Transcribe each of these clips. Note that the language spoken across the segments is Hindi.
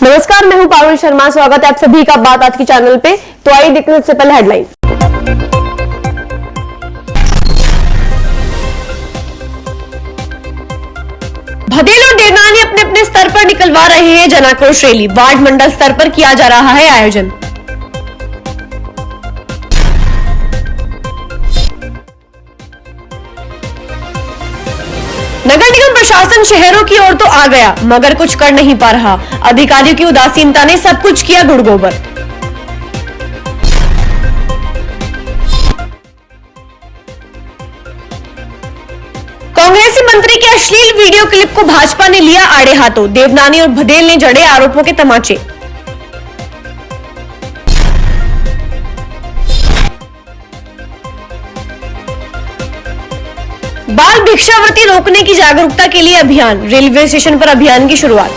नमस्कार, मैं हूं पारुल शर्मा। स्वागत है आप सभी का बात आज के चैनल पे। तो आइए देखते हैं सबसे पहले हेडलाइन। भदेल और देवनानी अपने अपने स्तर पर निकलवा रहे हैं जन आक्रोश रैली। वार्ड मंडल स्तर पर किया जा रहा है आयोजन। नगर निगम प्रशासन शहरों की ओर तो आ गया मगर कुछ कर नहीं पा रहा। अधिकारियों की उदासीनता ने सब कुछ किया गुड़गोबर। कांग्रेसी मंत्री के अश्लील वीडियो क्लिप को भाजपा ने लिया आड़े हाथों। देवनानी और भदेल ने जड़े आरोपों के तमाचे। बाल भिक्षावृत्ति रोकने की जागरूकता के लिए अभियान। रेलवे स्टेशन पर अभियान की शुरुआत।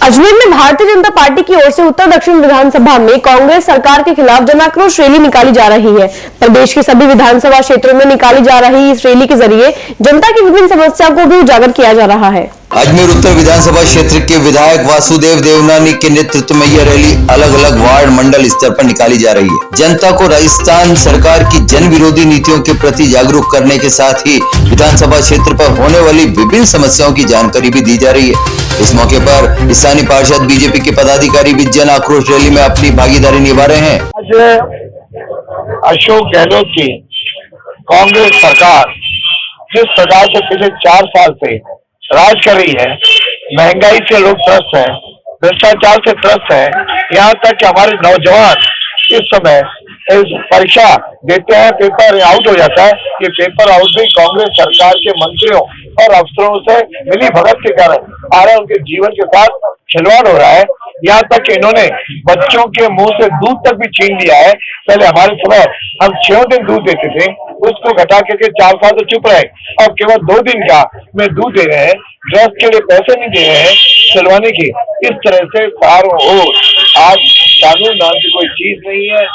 अजमेर में भारतीय जनता पार्टी की ओर से उत्तर दक्षिण विधानसभा में कांग्रेस सरकार के खिलाफ जन आक्रोश रैली निकाली जा रही है। प्रदेश के सभी विधानसभा क्षेत्रों में निकाली जा रही इस रैली के जरिए जनता की विभिन्न समस्याओं को भी उजागर किया जा रहा है। अजमेर उत्तर विधानसभा क्षेत्र के विधायक वासुदेव देवनानी के नेतृत्व में यह रैली अलग अलग वार्ड मंडल स्तर पर निकाली जा रही है। जनता को राजस्थान सरकार की जन विरोधी नीतियों के प्रति जागरूक करने के साथ ही विधानसभा क्षेत्र पर होने वाली विभिन्न समस्याओं की जानकारी भी दी जा रही है। इस मौके पर स्थानीय पार्षद बीजेपी के पदाधिकारी भी जन आक्रोश रैली में अपनी भागीदारी निभा रहे हैं। आज अशोक गहलोत की कांग्रेस सरकार जिस प्रकार से पिछले 4 साल से राज कर रही है, महंगाई से लोग त्रस्त हैं, भ्रष्टाचार से त्रस्त हैं, यहाँ तक कि हमारे नौजवान इस समय परीक्षा देते हैं, पेपर आउट हो जाता है। ये पेपर आउट भी कांग्रेस सरकार के मंत्रियों और अफसरों से मिली भगत के कारण आ रहा है। उनके जीवन के साथ खिलवाड़ हो रहा है। यहाँ तक कि इन्होंने बच्चों के मुंह से दूध तक भी छीन लिया है। पहले हमारे समय हम 6 दिन दूध देते थे, उसको घटा करके 4 साल तो चुप रहे। अब केवल 2 दिन का में दूध दे रहे हैं, ड्रेस के लिए पैसे नहीं दे रहे हैं सिलवाने की। इस तरह से सारों ओर आज कानून नाम की कोई चीज नहीं है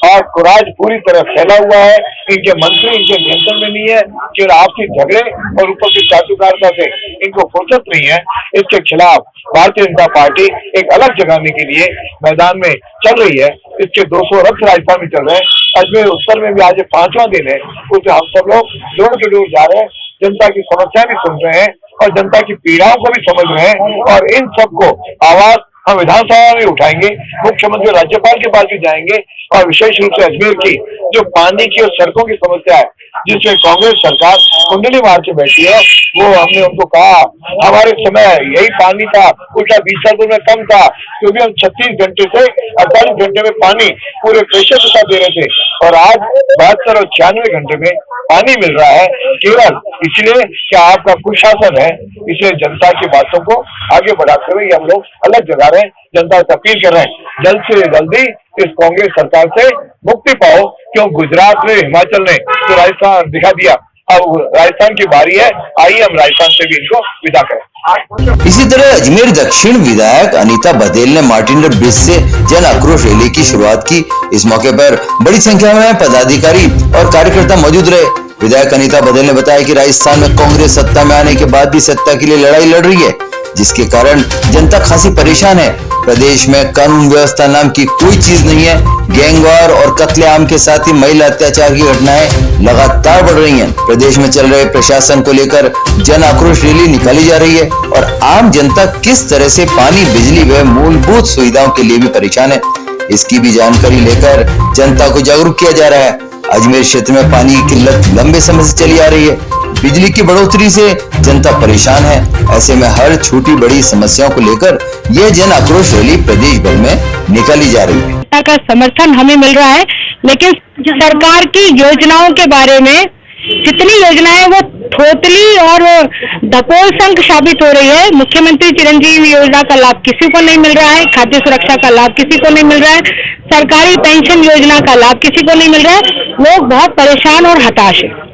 और कुराज पूरी तरह फैला हुआ है। इनके मंत्री इनके नियंत्रण में नहीं है। केवल आपसी झगड़े और ऊपर की चाटुकारिता से इनको फुर्सत नहीं है। इसके खिलाफ भारतीय जनता पार्टी एक अलग जगाने के लिए मैदान में चल रही है। इसके 200 रथ राजस्थान में चल रहे हैं। अजमेर उत्तर में भी आज 5वां दिन है, उसे हम सब लोग जोड़ के जोड़ जा रहे हैं। जनता की समस्याएं भी सुन रहे हैं और जनता की पीड़ाओं को भी समझ रहे हैं और इन सबको आवाज हम विधानसभा में उठाएंगे, मुख्यमंत्री राज्यपाल के पास भी जाएंगे और विशेष रूप से अजमेर की जो पानी की और सड़कों की समस्या है जिसमें कांग्रेस सरकार कुंडली मार के बैठी है, वो हमने उनको कहा हमारे समय यही पानी था, उल्टा 20 साल में कम था, क्योंकि हम 36 घंटे से 48 घंटे में पानी पूरे प्रेशर के साथ दे रहे थे और आज 72 और 96 घंटे में पानी मिल रहा है, केवल इसलिए कि आपका कुशासन है। इसलिए जनता की बातों को आगे बढ़ाते हुए हम लोग अलग जगा रहे हैं, जनता से अपील कर रहे हैं जल्द से जल्दी इस कांग्रेस सरकार से मुक्ति पाओ। क्यों गुजरात में, हिमाचल ने तो राजस्थान दिखा दिया, अब राजस्थान की बारी है, आइए हम राजस्थान से भी इनको विदा करें। इसी तरह अजमेर दक्षिण विधायक अनीता बघेल ने मार्टिन ब्रिज से जन आक्रोश रैली की शुरुआत की। इस मौके पर बड़ी संख्या में पदाधिकारी और कार्यकर्ता मौजूद रहे। विधायक अनीता बघेल ने बताया कि राजस्थान में कांग्रेस सत्ता में आने के बाद भी सत्ता के लिए लड़ाई लड़ रही है, जिसके कारण जनता खासी परेशान है। प्रदेश में कानून व्यवस्था नाम की कोई चीज नहीं है। गैंगवार और कत्लेआम के साथ ही महिला अत्याचार की घटनाएं लगातार बढ़ रही हैं। प्रदेश में चल रहे प्रशासन को लेकर जन आक्रोश रैली निकाली जा रही है और आम जनता किस तरह से पानी, बिजली व मूलभूत सुविधाओं के लिए भी परेशान है, इसकी भी जानकारी लेकर जनता को जागरूक किया जा रहा है। अजमेर क्षेत्र में पानी की किल्लत लंबे समय से चली आ रही है। बिजली की बढ़ोतरी से जनता परेशान है। ऐसे में हर छोटी बड़ी समस्याओं को लेकर यह जन आक्रोश रैली प्रदेश भर में निकाली जा रही है। का समर्थन हमें मिल रहा है, लेकिन सरकार की योजनाओं के बारे में जितनी योजनाएं वो थोतली और धपोल संघ साबित हो रही है। मुख्यमंत्री चिरंजीवी योजना का लाभ किसी को नहीं मिल रहा है, खाद्य सुरक्षा का लाभ किसी को नहीं मिल रहा है, सरकारी पेंशन योजना का लाभ किसी को नहीं मिल रहा है। लोग बहुत परेशान और हताश है।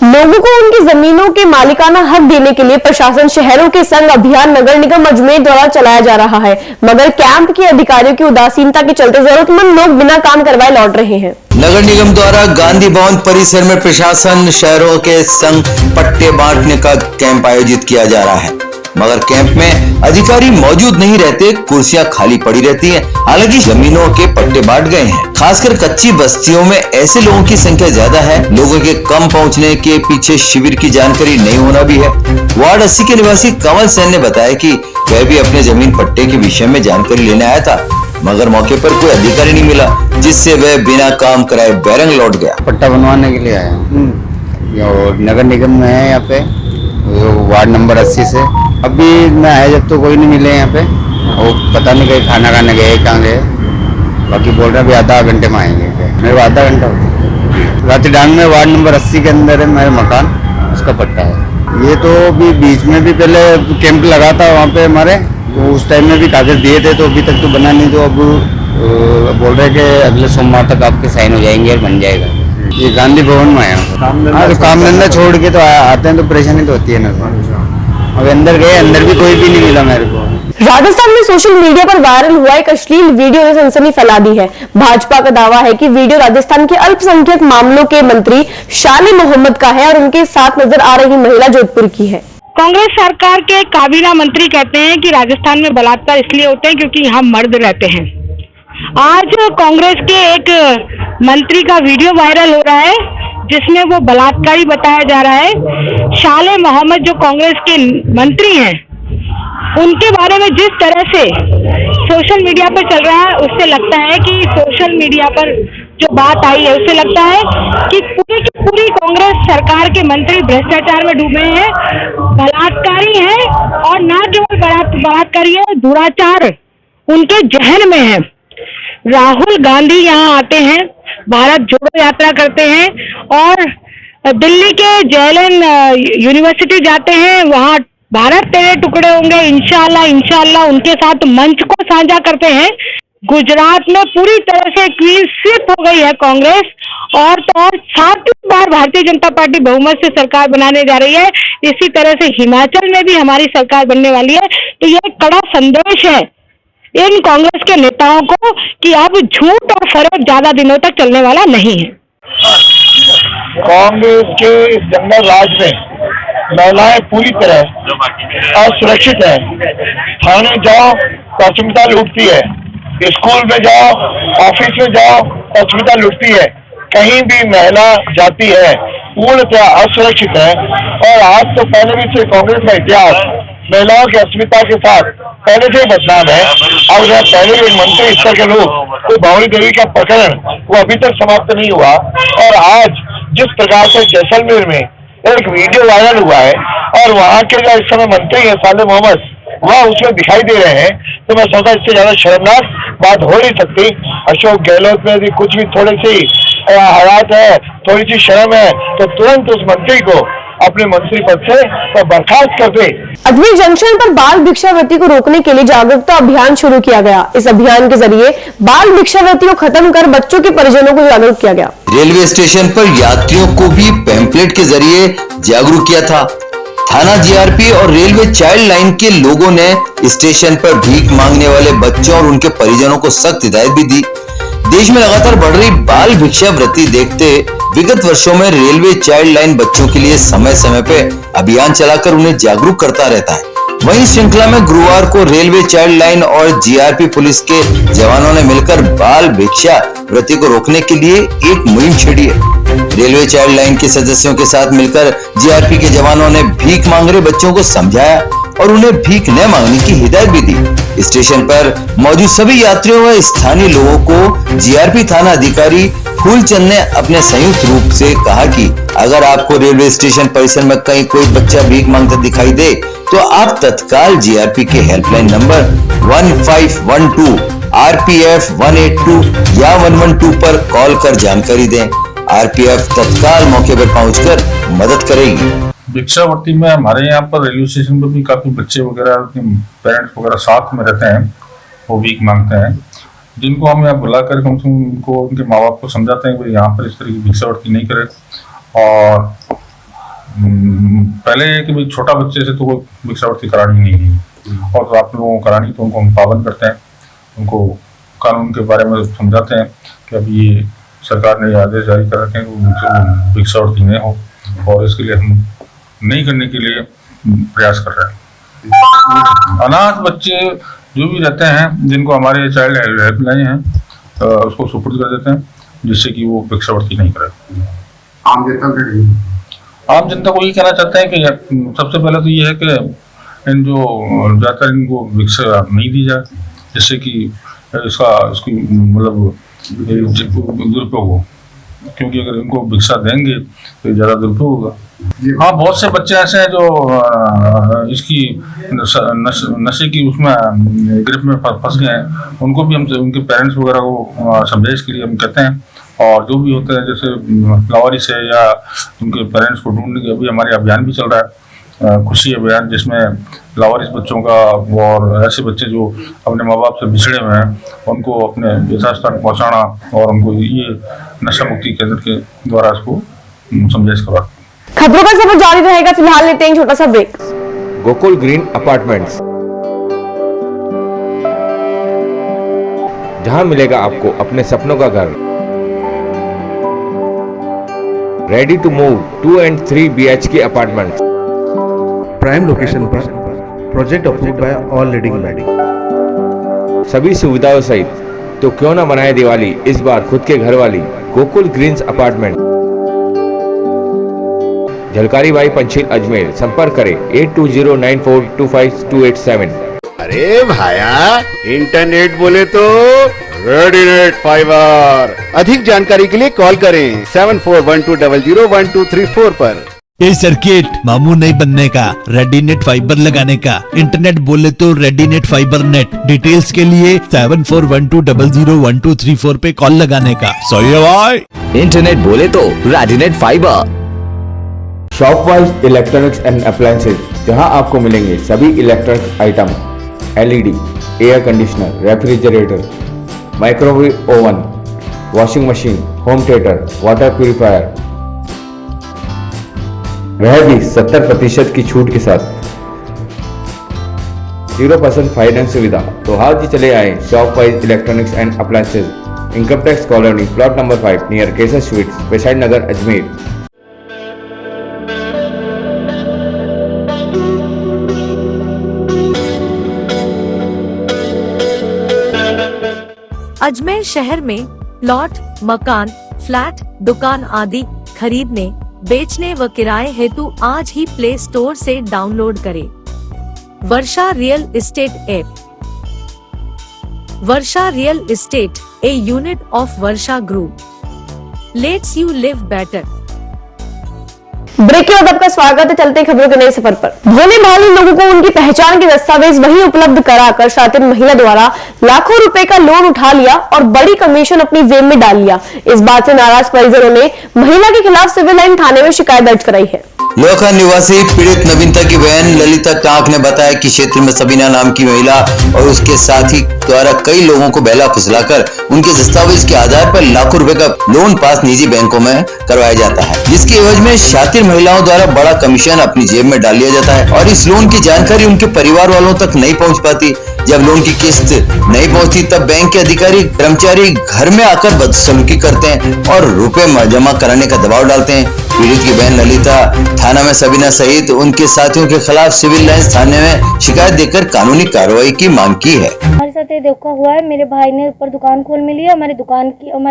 लोगों को उनकी जमीनों के मालिकाना हक देने के लिए प्रशासन शहरों के संग अभियान नगर निगम अजमेर द्वारा चलाया जा रहा है, मगर कैंप के अधिकारियों की उदासीनता के चलते जरूरतमंद लोग बिना काम करवाए लौट रहे हैं। नगर निगम द्वारा गांधी भवन परिसर में प्रशासन शहरों के संग पट्टे बांटने का कैंप आयोजित किया जा रहा है, मगर कैंप में अधिकारी मौजूद नहीं रहते, कुर्सियां खाली पड़ी रहती हैं। हालांकि जमीनों के पट्टे बांट गए हैं। खासकर कच्ची बस्तियों में ऐसे लोगों की संख्या ज्यादा है। लोगों के कम पहुंचने के पीछे शिविर की जानकारी नहीं होना भी है। वार्ड 80 के निवासी कमल सेन ने बताया कि वह भी अपने जमीन पट्टे के विषय में जानकारी लेने आया था, मगर मौके पर कोई अधिकारी नहीं मिला, जिससे वह बिना काम कराए बैरंग लौट गया। पट्टा बनवाने के लिए आया हूँ। और नगर निगम में है यहाँ पे, वार्ड नंबर 80 से। अभी मैं आया जब तो कोई नहीं मिले यहाँ पे, वो पता नहीं कहीं खाना खाने गए, कहाँ गए। बाकी बोल रहे अभी आधा घंटे में आएंगे। मेरे को आधा घंटा राती डांग में वार्ड नंबर 80 के अंदर है मेरा मकान, उसका पट्टा है ये। तो अभी बीच में भी पहले कैंप लगा था वहाँ पे हमारे, तो उस टाइम में भी कागज दिए थे, तो अभी तक तो बना नहीं। तो अब बोल रहे कि अगले सोमवार तक आपके साइन हो जाएंगे और बन जाएगा। ये गांधी भवन में आया हूँ। हाँ, तो काम धंधा छोड़ के तो आते हैं तो परेशानी तो होती है ना। अब अंदर गए, अंदर भी कोई भी नहीं मिला मेरे को। राजस्थान में सोशल मीडिया पर वायरल हुआ एक अश्लील वीडियो ने सनसनी फैला दी है। भाजपा का दावा है कि वीडियो राजस्थान के अल्पसंख्यक मामलों के मंत्री शाले मोहम्मद का है और उनके साथ नजर आ रही महिला जोधपुर की है। कांग्रेस सरकार के काबीना मंत्री कहते हैं कि राजस्थान में बलात्कार इसलिए होते हैं क्योंकि यहाँ मर्द रहते हैं। आज कांग्रेस के एक मंत्री का वीडियो वायरल हो रहा है जिसमें वो बलात्कारी बताया जा रहा है। शाले मोहम्मद जो कांग्रेस के मंत्री हैं, उनके बारे में जिस तरह से सोशल मीडिया पर चल रहा है, उससे लगता है कि सोशल मीडिया पर जो बात आई है, उससे लगता है कि पूरी की पूरी कांग्रेस सरकार के मंत्री भ्रष्टाचार में डूबे हैं, बलात्कारी हैं, और न केवल बलात्कारी है, दुराचार उनके जहन में है। राहुल गांधी यहाँ आते हैं, भारत जोड़ो यात्रा करते हैं और दिल्ली के जेएलएन यूनिवर्सिटी जाते हैं, वहाँ भारत तेरे टुकड़े होंगे इंशाल्लाह इंशाल्लाह उनके साथ मंच को साझा करते हैं। गुजरात में पूरी तरह से क्लीन स्वीप हो गई है कांग्रेस, और तो और 7वीं बार भारतीय जनता पार्टी बहुमत से सरकार बनाने जा रही है। इसी तरह से हिमाचल में भी हमारी सरकार बनने वाली है। तो यह कड़ा संदेश है इन कांग्रेस के नेताओं को कि अब झूठ और फरेब ज्यादा दिनों तक चलने वाला नहीं है। कांग्रेस के इस जंगल राज में महिलाएं पूरी तरह असुरक्षित है। थाने जाओ तो अस्मिता लूटती है, स्कूल में जाओ, ऑफिस में जाओ तो अस्मिता लूटती है। कहीं भी महिला जाती है पूर्णतः असुरक्षित है। और आज तो पहले भी से कांग्रेस का इतिहास महिलाओं की अस्मिता के साथ पहले से ही बदनाम है। और जहाँ पहले भी मंत्री स्तर के लोग, तो बावली देवी का प्रकरण वो अभी तक समाप्त नहीं हुआ। और आज जिस प्रकार से जैसलमेर में एक वीडियो वायरल हुआ है और वहाँ के जो इस समय मंत्री है शाले मोहम्मद, वह उसमें दिखाई दे रहे हैं, तो मैं सोचा इससे ज्यादा शर्मनाक बात हो नहीं सकती। अशोक गहलोत में भी कुछ भी थोड़ी सी हयात है, थोड़ी सी शर्म है, तो तुरंत उस मंत्री को अपने मंत्री पद से तो बर्खास्त कर दे। अजमेर जंक्शन पर बाल भिक्षावृत्ति को रोकने के लिए जागरूकता अभियान शुरू किया गया। इस अभियान के जरिए बाल भिक्षावृत्ति को खत्म कर बच्चों के परिजनों को जागरूक किया गया। रेलवे स्टेशन पर यात्रियों को भी पैम्पलेट के जरिए जागरूक किया था। थाना जीआरपी और रेलवे चाइल्ड लाइन के लोगों ने स्टेशन पर भीख मांगने वाले बच्चों और उनके परिजनों को सख्त हिदायत भी दी। देश में लगातार बढ़ रही बाल भिक्षावृत्ति देखते विगत वर्षों में रेलवे चाइल्ड लाइन बच्चों के लिए समय समय पे अभियान चलाकर उन्हें जागरूक करता रहता है। वहीं श्रृंखला में गुरुवार को रेलवे चाइल्ड लाइन और जीआरपी पुलिस के जवानों ने मिलकर बाल भिक्षावृत्ति को रोकने के लिए एक मुहिम छेड़ी है। रेलवे चाइल्ड लाइन के सदस्यों के साथ मिलकर जीआरपी के जवानों ने भीख मांग रहे बच्चों को समझाया और उन्हें भीख न मांगने की हिदायत भी दी। स्टेशन पर मौजूद सभी यात्रियों व स्थानीय लोगों को जीआरपी थाना अधिकारी फूलचंद ने अपने संयुक्त रूप से कहा कि अगर आपको रेलवे स्टेशन परिसर में कहीं कोई बच्चा भीख मांगता दिखाई दे तो आप तत्काल जीआरपी के हेल्पलाइन नंबर 1512 RPF 182 या 112 पर कॉल कर जानकारी दें। आरपीएफ तत्काल मौके पर पहुंचकर मदद करेगी। भिक्षावृत्ति में हमारे यहाँ पर रेलवे स्टेशन पर भी काफी बच्चे वगैरह, पेरेंट्स वगैरह साथ में रहते हैं, वो भीख मांगते हैं, जिनको हम यहाँ बुलाकर कम से कम उनको उनके माँ बाप को समझाते हैं कि यहाँ पर इस तरह की भिक्षावृत्ति नहीं करें। और पहले कि भाई छोटा बच्चे से तो कोई भिक्षावृत्ति करानी नहीं है, और तो आप लोगों को करानी तो उनको हम पाबंद करते हैं, उनको कानून के बारे में समझाते हैं कि अब ये सरकार ने ये आदेश जारी कर रखे हैं कि उनसे भिक्षावृत्ति नहीं हो, और इसके लिए हम नहीं करने के लिए प्रयास कर रहे हैं। अनाथ बच्चे जो भी रहते हैं जिनको हमारे चाइल्ड हेल्पलाइन है उसको सुपुर्द कर देते हैं, जिससे कि वो भिक्षावृत्ति नहीं करे। आम जनता को ये कहना चाहते हैं कि सबसे पहले तो ये है कि इन जो ज्यादातर इनको भिक्षा नहीं दी जाए, जिससे कि इसकी मतलब दुरुपयोग हो, क्योंकि अगर इनको भिक्षा देंगे तो ज्यादा दुरुपयोग होगा। हाँ, बहुत से बच्चे ऐसे हैं जो इसकी नशे की उसमें ग्रिप में फंस गए हैं, उनको भी हम उनके पेरेंट्स वगैरह को समझाइश के लिए हम कहते हैं, और जो भी होते हैं जैसे लावारिस है या उनके पेरेंट्स को ढूंढने के अभी हमारे अभियान भी चल रहा है, खुशी अभियान, जिसमें लावारिस बच्चों का और ऐसे बच्चे जो अपने माँ बाप से बिछड़े हुए हैं उनको अपने यथास्थान पहुँचाना और उनको ये नशा मुक्ति केंद्र के द्वारा इसको समझाइश करवा। खबरों का सफर जारी रहेगा, फिलहाल लेते हैं छोटा सा ब्रेक। गोकुल ग्रीन अपार्टमेंट्स, जहां मिलेगा आपको अपने सपनों का घर। Ready to move 2 and 3 BHK apartments, prime location पर, project approved by all leading bank, सभी सुविधाओं सहित। तो क्यों ना बनाए दिवाली इस बार खुद के घर वाली। गोकुल ग्रीन्स अपार्टमेंट, झलकारी बाई पंचील अजमेर। संपर्क करें 8209425287। अरे भाया, इंटरनेट बोले तो रेडीनेट फाइबर। अधिक जानकारी के लिए कॉल करें 7412001234 पर। ये सर्किट मामू नहीं बनने का, रेडीनेट फाइबर लगाने का। इंटरनेट बोले तो रेडीनेट फाइबर नेट। डिटेल्स के लिए 7412001234 पे कॉल लगाने का। सही है भाई। इंटरनेट बोले तो रेडीनेट फाइबर। शॉपवाइज इलेक्ट्रॉनिक्स एंड अप्लायंसेज, जहां आपको मिलेंगे सभी electronic item, LED, air conditioner, refrigerator, microwave oven, washing machine, home theatre, water purifier, वह भी 70% की छूट के साथ। 0% फाइनेंस सुविधा। तो आज ही चले आए Shopwise electronics and appliances, income tax colony, plot number 5, near Kesar sweets, Vaishali Nagar, Ajmer. Ajmer शहर में प्लॉट, मकान, फ्लैट, दुकान आदि खरीदने, बेचने व किराए हेतु आज ही प्ले स्टोर से डाउनलोड करें Varsha real estate app. Varsha real estate, a unit of Varsha group, let's you live better. Break के बाद आपका स्वागत है। चलते हैं खबरों के नए सफर पर। भोले भाले लोगों को उनकी पहचान के दस्तावेज वही उपलब्ध कराकर शातिर महिला द्वारा लाखों रुपए का लोन उठा लिया और बड़ी कमीशन अपनी जेब में डाल लिया। इस बात से नाराज परिजनों ने महिला के खिलाफ सिविल लाइन थाने में शिकायत दर्ज कराई है। लोखा निवासी पीड़ित नवीनता की बहन ललिता कांक ने बताया कि क्षेत्र में सबीना नाम की महिला और उसके साथी द्वारा कई लोगों को बहला फुसलाकर उनके दस्तावेज के आधार पर लाखों रुपए का लोन पास निजी बैंकों में करवाया जाता है, जिसके एवज में शातिर महिलाओं द्वारा बड़ा कमीशन अपनी जेब में डाल लिया जाता है और इस लोन की जानकारी उनके परिवार वालों तक नहीं पहुंच पाती। जब लोन की किस्त नहीं पहुंचती तब बैंक के अधिकारी कर्मचारी घर में आकर बदसलूकी करते हैं और रुपए जमा कराने का दबाव डालते हैं। पीड़ित की बहन ललिता थाना में सबीना सहित उनके साथियों के खिलाफ सिविल लाइंस थाने में शिकायत देकर कानूनी कार्रवाई की मांग की है। हमारे साथ ये धोखा हुआ है। मेरे भाई ने ऊपर दुकान खोल मिली है, हमारे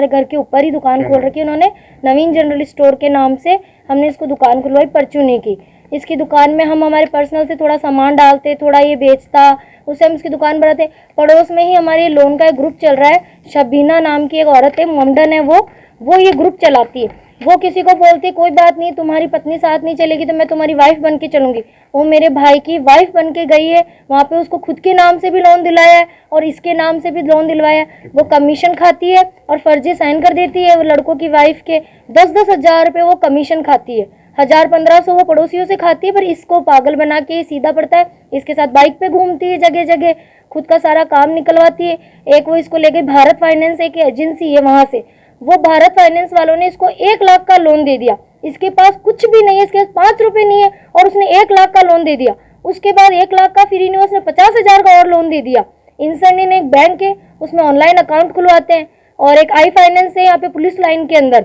घर के ऊपर ही दुकान खोल रखी है उन्होंने। नवीन जनरल स्टोर के नाम से हमने इसको दुकान खुलवाई, परचूनी की। इसकी दुकान में हम हमारे पर्सनल से थोड़ा सामान डालते, थोड़ा ये बेचता, उससे हम इसकी दुकान बढ़ाते। पड़ोस में ही हमारे लोन का एक ग्रुप चल रहा है। शबीना नाम की एक औरत है, मोमडन है, वो ये ग्रुप चलाती है। वो किसी को बोलती है कोई बात नहीं, तुम्हारी पत्नी साथ नहीं चलेगी तो मैं तुम्हारी वाइफ बन के चलूंगी। वो मेरे भाई की वाइफ बन के गई है, वहाँ पे उसको खुद के नाम से भी लोन दिलाया है और इसके नाम से भी लोन दिलवाया है। वो कमीशन खाती है और फर्जी साइन कर देती है। वो लड़कों की वाइफ के 10-10 हज़ार रुपये वो कमीशन खाती है। 1000-1500 वो पड़ोसियों से खाती है, पर इसको पागल बना के सीधा पड़ता है। इसके साथ बाइक पे घूमती है, जगह जगह खुद का सारा काम निकलवाती है। एक वो इसको ले गई भारत फाइनेंस, एक एजेंसी है वहाँ से। वो भारत फाइनेंस वालों ने इसको 1 लाख का लोन दे दिया। इसके पास कुछ भी नहीं है, इसके पास 5 रुपए नहीं है और उसने 1 लाख का लोन दे दिया। उसके बाद 1 लाख का फिर उसने 50,000 का और लोन दे दिया। इंसान ने एक बैंक है, उसमें ऑनलाइन अकाउंट खुलवाते हैं। और एक आई फाइनेंस है यहाँ पे पुलिस लाइन के अंदर,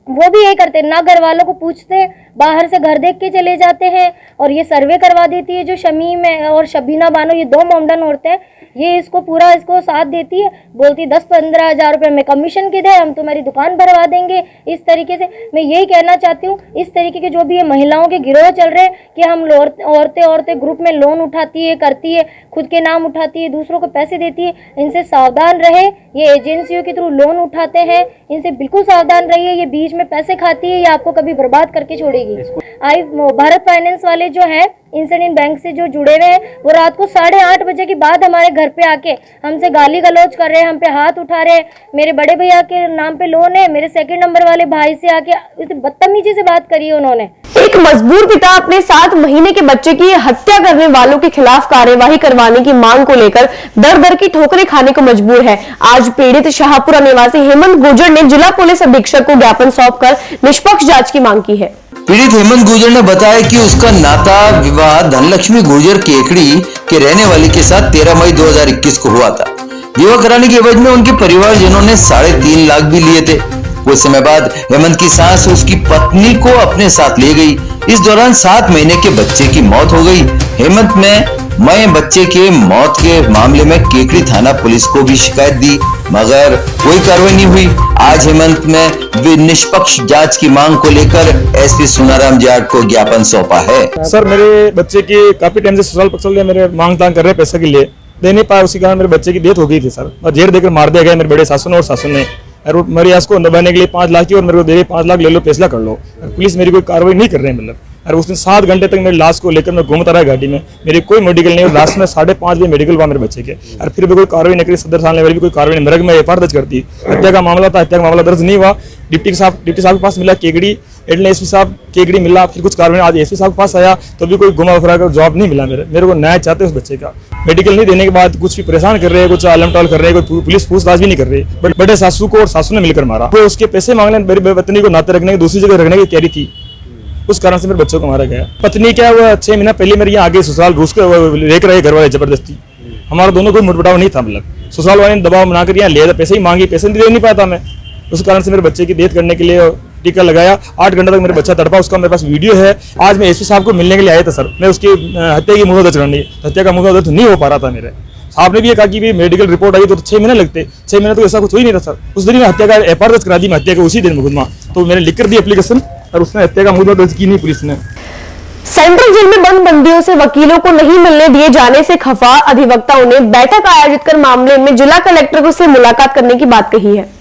वो भी यही करते हैं, ना घर वालों को पूछते, बाहर से घर देख के चले जाते हैं। और ये सर्वे करवा देती है जो शमीम है और शबीना बानो, ये 2 मोमडन औरतें हैं, ये इसको साथ देती है, बोलती 10-15 हज़ार रुपये में कमीशन के दे, हम तुम्हारी दुकान भरवा देंगे। इस तरीके से मैं यही कहना चाहती हूँ, इस तरीके के जो भी ये महिलाओं के गिरोह चल रहे हैं कि हम औरतें ग्रुप में लोन उठाती है, करती है, खुद के नाम उठाती है, दूसरों को पैसे देती है, इनसे सावधान रहे। ये एजेंसियों के थ्रू लोन उठाते हैं, इनसे बिल्कुल सावधान रहिए। ये बीच में पैसे खाती है, ये आपको कभी बर्बाद करके छोड़ेगी। भारत फाइनेंस वाले जो है इंसिडेंट बैंक से जो जुड़े हुए हैं, वो रात को 8:30 बजे के बाद हमारे घर पे आके हमसे गाली गलौज कर रहे हैं, हम पे हाथ उठा रहे हैं। मेरे बड़े भैया के नाम पे लोन है, मेरे 2 नंबर वाले भाई से आके बदतमीजी से बात करी है उन्होंने। एक मजबूर पिता अपने 7 महीने के बच्चे की हत्या करने वालों के खिलाफ कार्यवाही करवाने की मांग को लेकर दर दर की ठोकरें खाने को मजबूर है। आज पीड़ित शाहपुरा निवासी हेमंत गुर्जर ने जिला पुलिस अधीक्षक को ज्ञापन सौंपकर निष्पक्ष जांच की मांग की है। पीड़ित हेमंत गुर्जर ने बताया कि उसका नाता विवाह धनलक्ष्मी गुर्जर केकड़ी के रहने वाली के साथ 13 मई 2021 को हुआ था। विवाह कराने के एवज में उनके परिवारजनों ने 3.5 लाख भी लिए थे। कुछ समय बाद हेमंत की सास उसकी पत्नी को अपने साथ ले गई। इस दौरान 7 महीने के बच्चे की मौत हो गई। हेमंत ने मैं बच्चे के मौत के मामले में केकड़ी थाना पुलिस को भी शिकायत दी, मगर कोई कार्रवाई नहीं हुई। आज हेमंत ने निष्पक्ष जांच की मांग को लेकर एसपी सुनाराम जाट को ज्ञापन सौंपा है। सर, मेरे बच्चे की काफी टाइम से ससुराल पक्ष वाले मेरे मांग तांग कर रहे हैं पैसे के लिए, दे नहीं पाए, उसी कारण मेरे बच्चे की डेथ हो गई थी सर, और जेल देकर मार दिया गया मेरे बड़े सासू ने और सासू ने। और मेरी आस को दबाने के लिए 5 लाख की और मेरे को दे रहे 5 लाख ले लो, फैसला कर लो। पुलिस मेरी कोई कार्रवाई नहीं कर रही है, मतलब। और उसने 7 घंटे तक मेरी लाश को लेकर मैं घूमता रहा गाड़ी में, मेरी कोई मेडिकल नहीं, और लास्ट में 5:30 बजे मेडिकल हुआ मेरे बच्चे के, और फिर भी कोई कार्रवाई नहीं करी। सदर थाने वाली भी कोई कार्रवाई नहीं, मेरे में एफआईआर दर्ज करती। हत्या का मामला था, हत्या का मामला दर्ज नहीं हुआ। डिप्टी साहब के पास मिला केकड़ी, एसपी साहब केकड़ी मिला, फिर कुछ कार्रवाई। आज एसपी साहब के पास आया तो भी कोई घुमा फिरा कर जवाब नहीं मिला। मेरे को न्याय चाहते उस बच्चे का। मेडिकल नहीं देने के बाद कुछ भी परेशान कर रहे हैं, कुछ आलम टाल कर रहे हैं, कोई पुलिस पूछताछ भी नहीं कर रही। बट बड़े सासू को और सासू ने मिलकर मारा। वो उसके पैसे मांगने, मेरी पत्नी को नाते रखने की, दूसरी जगह रखने की तैयारी थी, उस कारण से मेरे बच्चों को मारा गया। पत्नी क्या, वो 6 महीना पहले मेरे यहाँ आगे ससुराल रूस के लेकर आए घर वाले जबरदस्ती। हमारा दोनों कोई मुठभेड़ नहीं था, मतलब ससुराल वाले ने दबाव बनाकर यहाँ ले पैसे ही मांगी, पैसे दे नहीं पाता मैं। उस कारण से मेरे बच्चे की डेथ करने के लिए टीका लगाया। 8 घंटे तक मेरे बच्चा तड़पा, उसका मेरे पास वीडियो है। आज मैं एसपी साहब को मिलने के लिए आया था सर, मैं उसकी हत्या की मुहूर्त दर्ज करनी, हत्या का मुहूर्त दर्ज नहीं हो पा रहा था मेरे। साहब ने भी ये कहा कि मेडिकल रिपोर्ट आई तो 6 महीने लगते, 6 महीने तो ऐसा कुछ हो ही नहीं था सर। उस दिन में हत्या का एफआईआर दर्ज करा दी, मैं हत्या का उसी दिन मुकदमा, तो मैंने लिख कर दी एप्लीकेशन, और उसने हत्या का मुकदमा दर्ज की नहीं पुलिस ने। सेंट्रल जेल में बंद बंदियों से वकीलों को नहीं मिलने दिए जाने से खफा अधिवक्ताओं ने बैठक आयोजित कर मामले में जिला कलेक्टर से मुलाकात करने की बात कही है।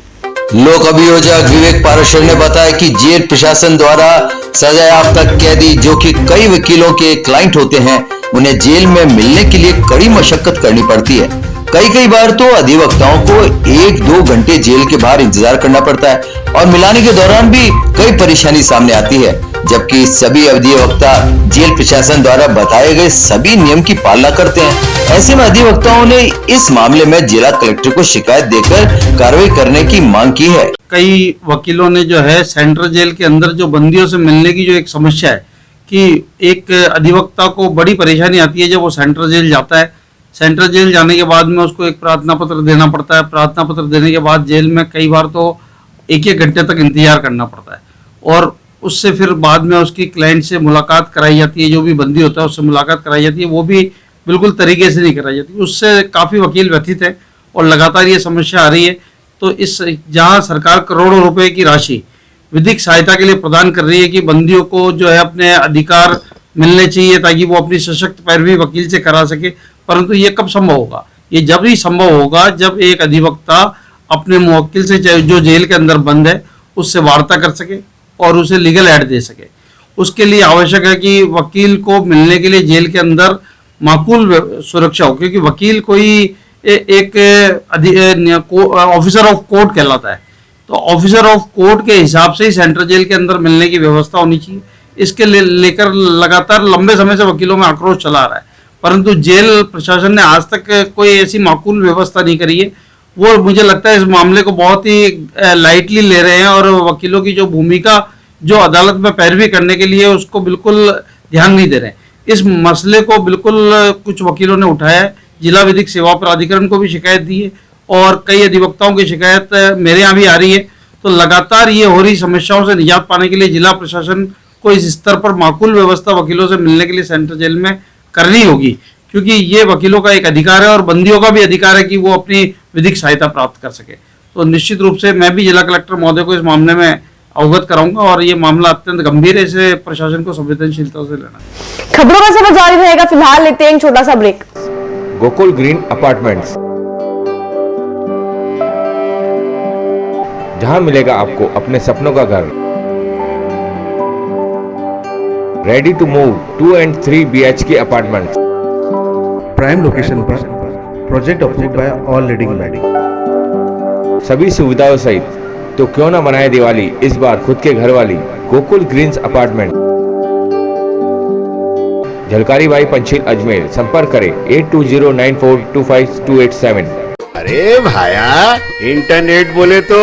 लोक अभियोजक विवेक पाराशर ने बताया कि जेल प्रशासन द्वारा सजायाफ्ता कैदी जो कि कई वकीलों के क्लाइंट होते हैं, उन्हें जेल में मिलने के लिए कड़ी मशक्कत करनी पड़ती है। कई बार तो अधिवक्ताओं को 1-2 घंटे जेल के बाहर इंतजार करना पड़ता है, और मिलाने के दौरान भी कई परेशानी सामने आती है, जबकि सभी अधिवक्ता जेल प्रशासन द्वारा बताए गए सभी नियम की पालना करते हैं। ऐसे में अधिवक्ताओं ने इस मामले में जिला कलेक्टर को शिकायत देकर कार्रवाई करने की मांग की है। कई वकीलों ने जो है सेंट्रल जेल के अंदर जो बंदियों से मिलने की जो एक समस्या है कि एक अधिवक्ता को बड़ी परेशानी आती है जब वो सेंट्रल जेल जाता है। सेंट्रल जेल जाने के बाद में उसको एक प्रार्थना पत्र देना पड़ता है। प्रार्थना पत्र देने के बाद जेल में कई बार तो 1-1 घंटे तक इंतजार करना पड़ता है, और उससे फिर बाद में उसकी क्लाइंट से मुलाकात कराई जाती है, जो भी बंदी होता है उससे मुलाकात कराई जाती है, वो भी बिल्कुल तरीके से नहीं कराई जाती। उससे काफ़ी वकील व्यथित है और लगातार ये समस्या आ रही है। तो इस जहाँ सरकार करोड़ों रुपए की राशि विधिक सहायता के लिए प्रदान कर रही है कि बंदियों को जो है अपने अधिकार मिलने चाहिए ताकि वो अपनी सशक्त पैरवी वकील से करा सके, परंतु ये कब संभव होगा? ये जब ही संभव होगा जब एक अधिवक्ता अपने मुवक्किल से जो जेल के अंदर बंद है उससे वार्ता कर सके और उसे लीगल एड दे सके। उसके लिए आवश्यक है कि वकील को मिलने के लिए जेल के अंदर माकूल सुरक्षा हो, क्योंकि वकील कोई एक ऑफिसर ऑफ कोर्ट कहलाता है, तो ऑफिसर ऑफ कोर्ट के हिसाब से ही सेंट्रल जेल के अंदर मिलने की व्यवस्था होनी चाहिए। इसके लेकर लगातार लंबे समय से वकीलों में आक्रोश चला आ रहा है, परंतु जेल प्रशासन ने आज तक कोई ऐसी माकूल व्यवस्था नहीं करी है। वो मुझे लगता है इस मामले को बहुत ही लाइटली ले रहे हैं और वकीलों की जो भूमिका जो अदालत में पैरवी करने के लिए उसको बिल्कुल ध्यान नहीं दे रहे हैं। इस मसले को बिल्कुल कुछ वकीलों ने उठाया है, जिला विधिक सेवा प्राधिकरण को भी शिकायत दी है और कई अधिवक्ताओं की शिकायत मेरे यहाँ भी आ रही है। तो लगातार ये हो रही समस्याओं से निजात पाने के लिए जिला प्रशासन को इस स्तर पर माकूल व्यवस्था वकीलों से मिलने के लिए सेंट्रल जेल में करनी होगी, क्योंकि ये वकीलों का एक अधिकार है और बंदियों का भी अधिकार है कि वो अपनी विधिक सहायता प्राप्त कर सके। तो निश्चित रूप से मैं भी जिला कलेक्टर महोदय को इस मामले में अवगत कराऊंगा और ये मामला अत्यंत गंभीर है, इसे प्रशासन को संवेदनशीलता से लेना है। खबरों का सफर जारी रहेगा, फिलहाल लेते हैं एक छोटा सा ब्रेक। गोकुल ग्रीन अपार्टमेंट्स, जहां मिलेगा आपको अपने सपनों का घर। Ready to move 2 and 3 BHK apartments. Prime location पर, project approved by all leading bank. सभी सुविधाओं सहित, तो क्यों ना मनाए दिवाली इस बार खुद के घर वाली। गोकुल ग्रीन्स अपार्टमेंट, झलकारी बाई पंचील अजमेर। संपर्क करें 8209425287। अरे भाया, इंटरनेट बोले तो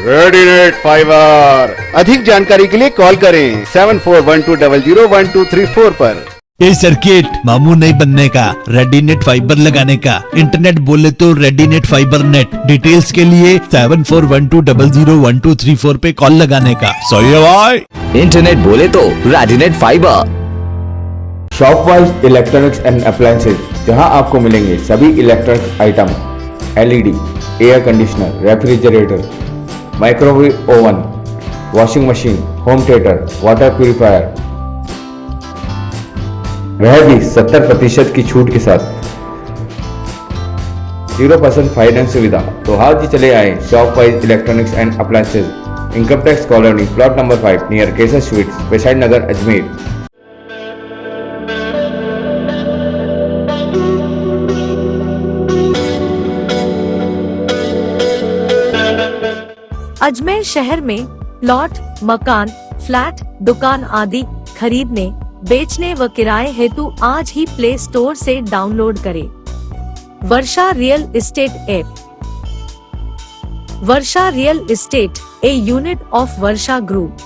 रेडीनेट फाइबर। अधिक जानकारी के लिए कॉल करें 7412001234 पर। ये सर्किट मामू नहीं बनने का, रेडीनेट फाइबर लगाने का। इंटरनेट बोले तो रेडीनेट फाइबर नेट। डिटेल्स के लिए 7412001234 पे कॉल लगाने का। सही है भाई। इंटरनेट बोले तो रेडीनेट फाइबर। शॉपवाइज इलेक्ट्रॉनिक्स एंड अप्लायंसेज, जहां आपको मिलेंगे सभी electric item, LED, air conditioner, refrigerator, microwave oven, washing machine, home theatre, water purifier, वह भी 70% की छूट के साथ। 0% फाइनेंस सुविधा। तो आज ही चले आए Shopwise electronics and appliances, income tax colony, plot number 5, near Kesar sweets, बेसाइड नगर, अजमेर। अजमेर शहर में प्लॉट, मकान, फ्लैट, दुकान आदि खरीदने, बेचने व किराए हेतु आज ही प्ले स्टोर से डाउनलोड करें Varsha real estate app. Varsha real estate, a unit of Varsha group,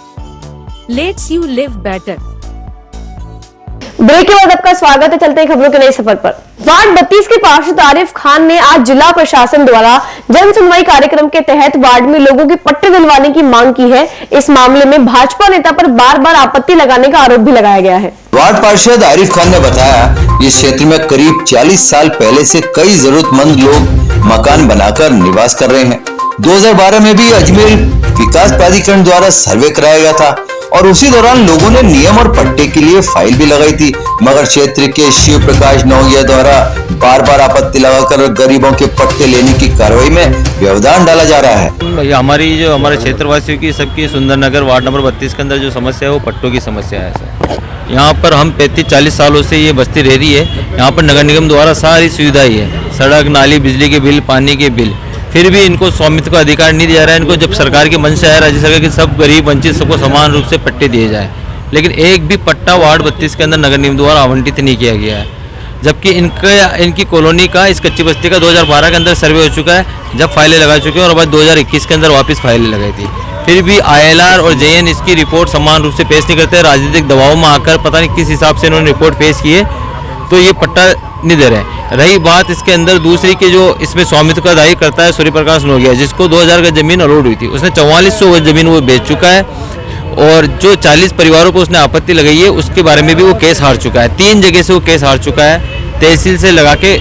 let's you live better. Break के बाद आपका स्वागत है। चलते हैं खबरों के नए सफर पर। वार्ड 32 के पार्षद आरिफ खान ने आज जिला प्रशासन द्वारा जन सुनवाई कार्यक्रम के तहत वार्ड में लोगों के पट्टे दिलवाने की मांग की है। इस मामले में भाजपा नेता पर बार बार आपत्ति लगाने का आरोप भी लगाया गया है। वार्ड पार्षद आरिफ खान ने बताया, इस क्षेत्र में करीब 40 साल पहले से कई जरूरतमंद लोग मकान बनाकर निवास कर रहे हैं। 2012 में भी अजमेर विकास प्राधिकरण द्वारा सर्वे कराया गया था और उसी दौरान लोगों ने नियम और पट्टे के लिए फाइल भी लगाई थी, मगर क्षेत्र के शिव प्रकाश नौगिया द्वारा बार बार आपत्ति लगाकर गरीबों के पट्टे लेने की कार्रवाई में व्यवधान डाला जा रहा है। हमारे क्षेत्रवासियों की सबकी सुंदरनगर वार्ड नंबर 32 के अंदर जो समस्या है वो पट्टों की समस्या है सर। यहाँ पर हम 35-40 सालों से ये बस्ती रह रही है। यहाँ पर नगर निगम द्वारा सारी सुविधाएं है, सड़क, नाली, बिजली के बिल, पानी के बिल, फिर भी इनको स्वामित्व का अधिकार नहीं दिया जा रहा है। इनको जब सरकार की मंशा है राज्य सरकार की, सब गरीब वंचित सबको समान रूप से पट्टे दिए जाए, लेकिन एक भी पट्टा वार्ड 32 के अंदर नगर निगम द्वारा आवंटित नहीं किया गया है। जबकि इनकी कॉलोनी का, इस कच्ची बस्ती का 2012 के अंदर सर्वे हो चुका है, जब फाइलें लगा चुके हैं और बाद 2021 के अंदर वापस फाइलें लगाई थी। फिर भी ILR और JN इसकी रिपोर्ट समान रूप से पेश नहीं करते। राजनीतिक दबाव में आकर पता नहीं किस हिसाब से इन्होंने रिपोर्ट पेश की है, तो ये पट्टा नहीं दे रहे। रही बात इसके अंदर दूसरी के, जो इसमें स्वामित्व का दायित्व करता है सूर्य प्रकाश नौगिया, जिसको 2000 गज जमीन अलॉट हुई थी, उसने 4400 गज जमीन वो बेच चुका है और जो 40 परिवारों को उसने आपत्ति लगाई है उसके बारे में भी वो केस हार चुका है। 3 जगह से वो केस हार चुका है, तहसील से लगा के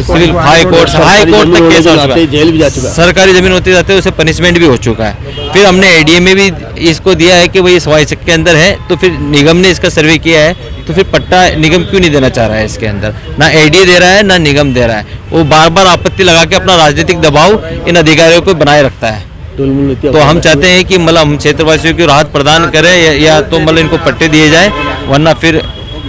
सिविल हाई कोर्ट तक केस हार चुका है, जेल भी जा चुका है। सरकारी जमीन होते जाते उसे पनिशमेंट भी हो चुका है। फिर हमने ADA में भी इसको दिया है कि भाई सवाई चक के अंदर है, तो फिर निगम ने इसका सर्वे किया है, तो फिर पट्टा निगम क्यों नहीं देना चाह रहा है? इसके अंदर ना ADA दे रहा है ना निगम दे रहा है। वो बार बार आपत्ति लगा के अपना राजनीतिक दबाव इन अधिकारियों को बनाए रखता है। तो हम चाहते हैं कि मतलब हम क्षेत्रवासियों की राहत प्रदान करें या तो मतलब इनको पट्टे दिए जाए, वरना फिर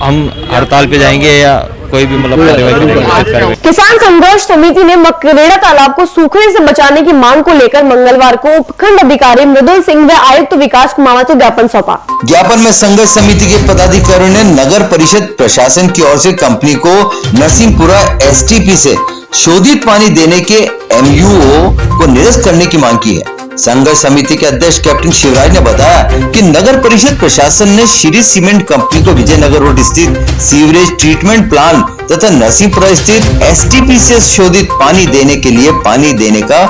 हम हड़ताल पे जाएंगे या कोई भी मतलब कार्रवाई। किसान संघर्ष समिति ने मकरेड़ा तालाब को सूखने से बचाने की मांग को लेकर मंगलवार को उपखंड अधिकारी मृदुल सिंह व आयुक्त विकास कुमावत को ज्ञापन सौंपा। ज्ञापन में संघर्ष समिति के पदाधिकारियों ने नगर परिषद प्रशासन की ओर से कंपनी को नरसिंहपुरा STP से शोधित पानी देने के MUO को निरस्त करने की मांग की है। संघर्ष समिति के अध्यक्ष कैप्टन शिवराज ने बताया कि नगर परिषद प्रशासन ने श्री सीमेंट कंपनी को विजयनगर रोड स्थित सीवरेज ट्रीटमेंट प्लांट तथा नरसिंहपुरा स्थित एसटीपी से शोधित पानी देने के लिए पानी देने का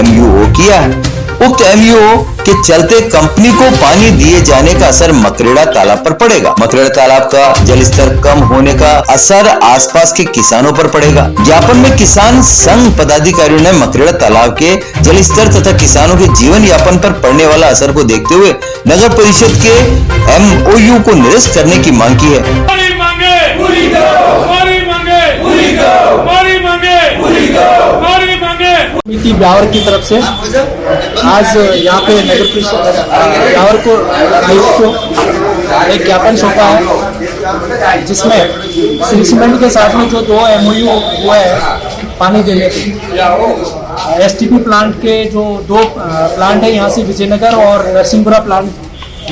MUO किया है। उक्त MUO के चलते कंपनी को पानी दिए जाने का असर मकरेड़ा तालाब पर पड़ेगा। मकरेड़ा तालाब का जलस्तर कम होने का असर आसपास के किसानों पर पड़ेगा। ज्ञापन में किसान संघ पदाधिकारियों ने मकरेड़ा तालाब के जलस्तर तथा किसानों के जीवन यापन पर पड़ने वाला असर को देखते हुए नगर परिषद के MOU को निरस्त करने की मांग की है। समिति ब्यावर की तरफ से आज यहाँ पे नगर परिषद ब्यावर को आयुक्त को एक ज्ञापन सौंपा है, जिसमें श्री सीमेंट के साथ में जो 2 MOU हुआ है पानी देने के STP प्लांट के जो 2 प्लांट है यहाँ से विजयनगर और नरसिंहपुरा प्लांट,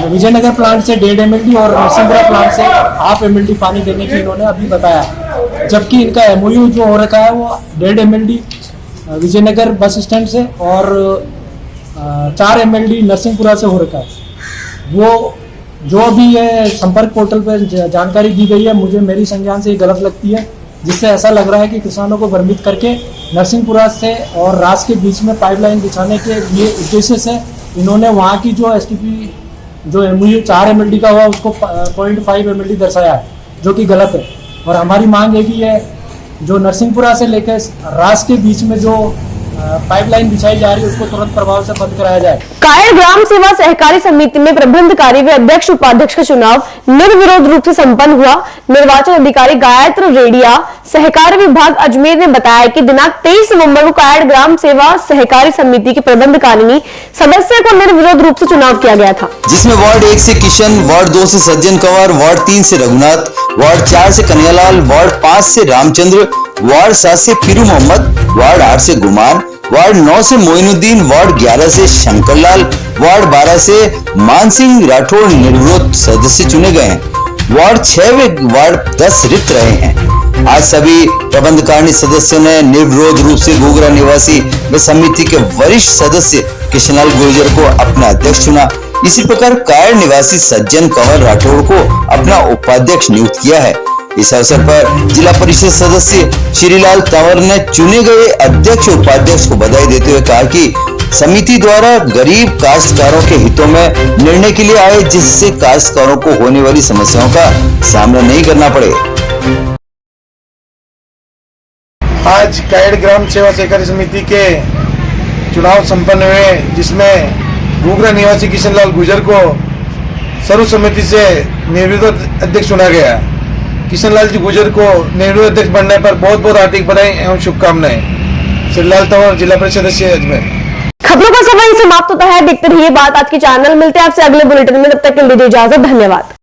विजयनगर प्लांट से 1.5 MLD और नरसिंहपुरा प्लांट से 0.5 MLD पानी देने की इन्होंने अभी बताया, जबकि इनका MOU जो हो रखा है वो 1.5 MLD विजयनगर बस स्टैंड से और 4 MLD नरसिंहपुरा से हो रखा है। वो जो अभी ये संपर्क पोर्टल पर जानकारी दी गई है, मुझे मेरी संज्ञान से ये गलत लगती है, जिससे ऐसा लग रहा है कि किसानों को भ्रमित करके नरसिंहपुरा से और रास के बीच में पाइपलाइन बिछाने के लिए उद्देश्य से इन्होंने वहाँ की जो STP जो MOU 4 MLD का हुआ उसको 0.5 MLD दर्शाया है, जो कि गलत है। और हमारी मांग है कि ये जो नरसिंहपुरा से लेकर रास के बीच में जो पाइपलाइन बिछाई जा रही है उसको तुरंत प्रभाव से बंद कराया जाए। कायर ग्राम सेवा सहकारी समिति में प्रबंधकारी व अध्यक्ष उपाध्यक्ष का चुनाव निर्विरोध रूप से संपन्न हुआ। निर्वाचन अधिकारी गायत्र रेडिया सहकारी विभाग अजमेर ने बताया कि दिनांक 23 नवंबर को कायर ग्राम सेवा सहकारी समिति के प्रबंधकारिणी सदस्य को निर्विरोध रूप से चुनाव किया गया था, जिसमें वार्ड 1 से किशन, वार्ड 2 से सज्जन कंवर, वार्ड 3 से रघुनाथ, वार्ड 4 से कन्हैयालाल, वार्ड 5 से रामचंद्र, वार्ड 7 से पीरू मोहम्मद, वार्ड 8 से गुमान, वार्ड 9 से मोइनुद्दीन, वार्ड 11 से शंकरलाल, वार्ड 12 से मानसिंह राठौड़ निर्विरोध सदस्य चुने गए हैं। वार्ड 6 व वार्ड 10 रिक्त रहे हैं। आज सभी प्रबंधकारिणी सदस्यों ने निर्विरोध रूप से घूघरा निवासी व समिति के वरिष्ठ सदस्य किशनलाल गुर्जर को अपना अध्यक्ष चुना। इसी प्रकार कायर निवासी सज्जन कंवर राठौड़ को अपना उपाध्यक्ष नियुक्त किया है। इस अवसर पर जिला परिषद सदस्य श्रीलाल तंवर ने चुने गए अध्यक्ष उपाध्यक्ष को बधाई देते हुए कहा कि समिति द्वारा गरीब काश्तकारों के हितों में निर्णय के लिए आए, जिससे काश्तकारों को होने वाली समस्याओं का सामना नहीं करना पड़े। आज कायर ग्राम सेवा सहकारी समिति के चुनाव संपन्न हुए, जिसमें घूघरा निवासी किशनलाल गुर्जर को सर्वसम्मति से निर्विरोध अध्यक्ष चुना गया। किशनलाल जी गुर्जर को निर्विरोध अध्यक्ष बनने पर बहुत बहुत हार्दिक बधाई एवं शुभकामनाएं। श्रीलाल तंवर, जिला परिषद सदस्य अजमेर। खबरों का समय समाप्त होता है। देखते रहिए बात आज के चैनल। मिलते हैं आपसे अगले बुलेटिन में, तब तक के लिए इजाजत। धन्यवाद।